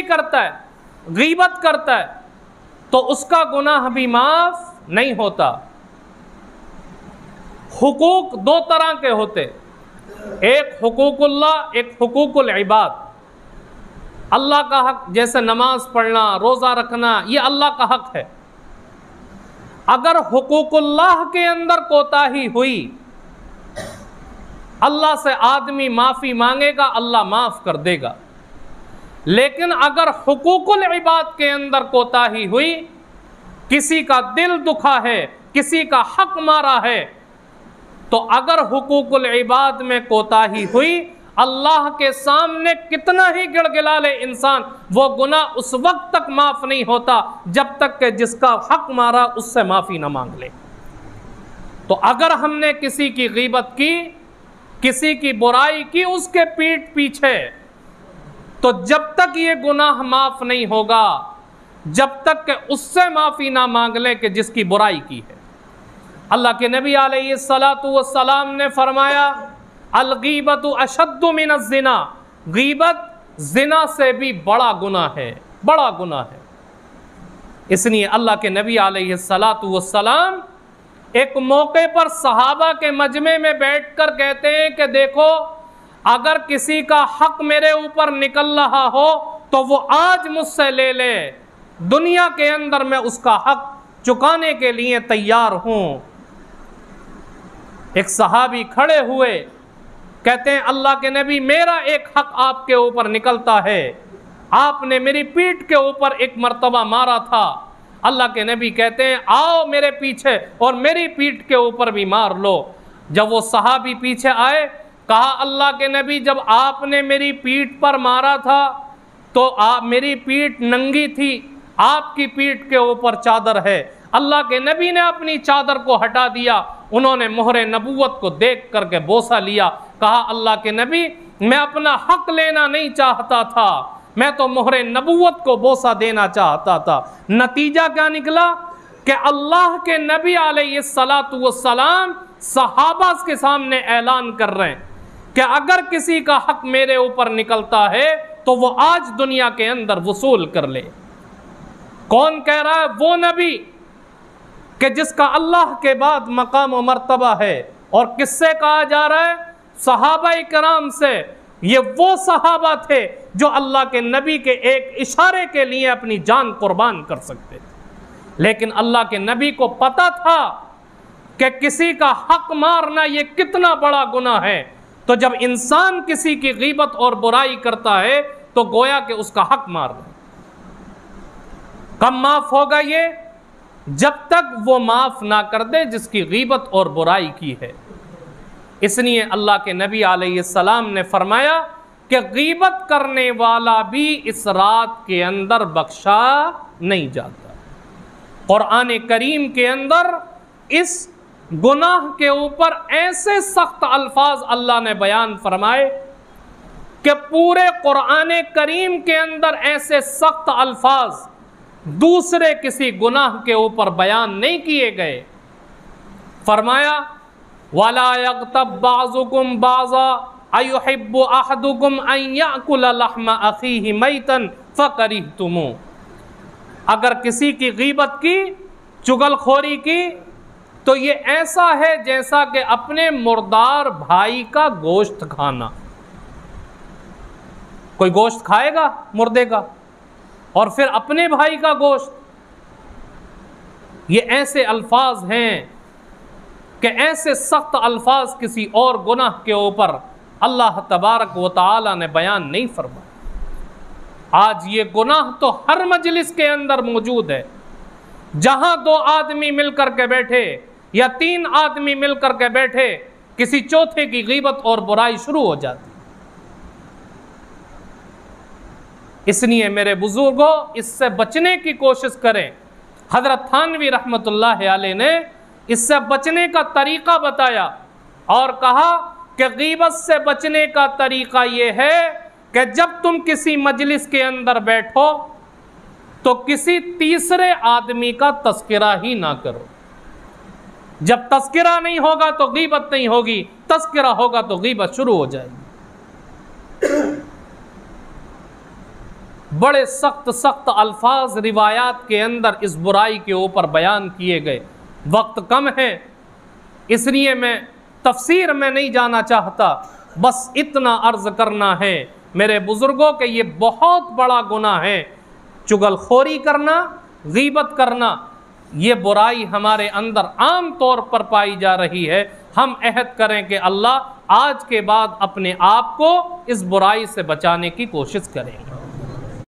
करता है, गीबत करता है, तो उसका गुनाह भी माफ नहीं होता। हुकूक दो तरह के होते, एक हुकूकुल्लाह, एक हुकूकुल इबाद। अल्लाह का हक जैसे नमाज पढ़ना, रोज़ा रखना, ये अल्लाह का हक है। अगर हुकूकुल्लाह के अंदर कोताही हुई, अल्लाह से आदमी माफ़ी मांगेगा, अल्लाह माफ़ कर देगा। लेकिन अगर हुकूकुल इबाद के अंदर कोताही हुई, किसी का दिल दुखा है, किसी का हक मारा है, तो अगर हुकूकुल इबाद में कोताही हुई, अल्लाह के सामने कितना ही गिड़गिड़ा ले इंसान, वो गुनाह उस वक्त तक माफ़ नहीं होता जब तक कि जिसका हक मारा उससे माफ़ी ना मांग ले। तो अगर हमने किसी की गीबत की, किसी की बुराई की उसके पीठ पीछे, तो जब तक ये गुनाह माफ नहीं होगा, जब तक कि उससे माफी ना मांग ले कि जिसकी बुराई की है। अल्लाह के नबी अलैहिस्सलातु वस्सलाम ने फरमाया, अल गीबतु अशद्दु मिनज़ ज़िना, गीबत ज़िना से भी बड़ा गुनाह है, बड़ा गुनाह है। इसलिए अल्लाह के नबी अलैहिस्सलातु वस्सलाम एक मौके पर सहाबा के मजमे में बैठकर कहते हैं कि देखो, अगर किसी का हक मेरे ऊपर निकल रहा हो तो वो आज मुझसे ले ले, दुनिया के अंदर मैं उसका हक चुकाने के लिए तैयार हूं। एक सहाबी खड़े हुए, कहते हैं अल्लाह के नबी, मेरा एक हक आपके ऊपर निकलता है, आपने मेरी पीठ के ऊपर एक मर्तबा मारा था। अल्लाह के नबी कहते हैं आओ मेरे पीछे और मेरी पीठ के ऊपर भी मार लो। जब वो सहाबी पीछे आए, कहा अल्लाह के नबी, जब आपने मेरी पीठ पर मारा था तो मेरी पीठ नंगी थी, आपकी पीठ के ऊपर चादर है। अल्लाह के नबी ने अपनी चादर को हटा दिया, उन्होंने मोहरे नबूवत को देख करके बोसा लिया। कहा अल्लाह के नबी, मैं अपना हक लेना नहीं चाहता था, मैं तो मोहरे नबूवत को बोसा देना चाहता था। नतीजा क्या निकला कि अल्लाह के नबी अलैहिस्सलातु वस्सलाम सहाबा के सामने ऐलान कर रहे हैं कि अगर किसी का हक मेरे ऊपर निकलता है तो वो आज दुनिया के अंदर वसूल कर ले। कौन कह रहा है? वो नबी कि जिसका अल्लाह के बाद मकाम व मर्तबा है। और किससे कहा जा रहा है? सहाबा कराम से। ये वो सहाबा थे जो अल्लाह के नबी के एक इशारे के लिए अपनी जान कुर्बान कर सकते थे। लेकिन अल्लाह के नबी को पता था कि किसी का हक मारना ये कितना बड़ा गुनाह है। तो जब इंसान किसी की गीबत और बुराई करता है तो गोया कि उसका हक मारना। कब माफ होगा ये? जब तक वो माफ ना कर दे जिसकी गीबत और बुराई की है। इसलिए अल्लाह के नबी अलैहिस्सलाम ने फरमाया कि गीबत करने वाला भी इस रात के अंदर बख्शा नहीं जाता। कुरान करीम के अंदर इस गुनाह के ऊपर ऐसे सख्त अल्फाज अल्लाह ने बयान फरमाए कि पूरे कुरान करीम के अंदर ऐसे सख्त अल्फाज दूसरे किसी गुनाह के ऊपर बयान नहीं किए गए। फरमाया वला यग़्तब बाज़ुकुम बाज़ा अयुहिब्बु अहदुकुम अन याकुल लहम अखीहि मैतन फकरिहतुमू। अगर किसी की गीबत की, चुगलखोरी की, तो ये ऐसा है जैसा कि अपने मुर्दार भाई का गोश्त खाना। कोई गोश्त खाएगा मुर्दे का और फिर अपने भाई का गोश्त। ये ऐसे अल्फाज हैं कि ऐसे सख्त अल्फाज किसी और गुनाह के ऊपर अल्लाह तबारक व तआला ने बयान नहीं फरमाया। आज ये गुनाह तो हर मजलिस के अंदर मौजूद है। जहां दो आदमी मिलकर के बैठे या तीन आदमी मिलकर के बैठे, किसी चौथे की गीबत और बुराई शुरू हो जाती। इसलिए मेरे बुजुर्गों, इससे बचने की कोशिश करें। हजरत थानवी रहमतुल्लाह अलैह ने इससे बचने का तरीका बताया और कहा कि गीबत से बचने का तरीका यह है कि जब तुम किसी मजलिस के अंदर बैठो तो किसी तीसरे आदमी का तस्करा ही ना करो। जब तस्करा नहीं होगा तो गीबत नहीं होगी, तस्करा होगा तो गीबत शुरू हो जाएगी। बड़े सख्त सख्त अल्फाज रिवायात के अंदर इस बुराई के ऊपर बयान किए गए। वक्त कम है इसलिए मैं तफसीर में नहीं जाना चाहता, बस इतना अर्ज करना है मेरे बुजुर्गों के ये बहुत बड़ा गुनाह है। चुगलखोरी करना, गीबत करना, ये बुराई हमारे अंदर आम तौर पर पाई जा रही है। हम अहद करें कि अल्लाह आज के बाद अपने आप को इस बुराई से बचाने की कोशिश करेंगे।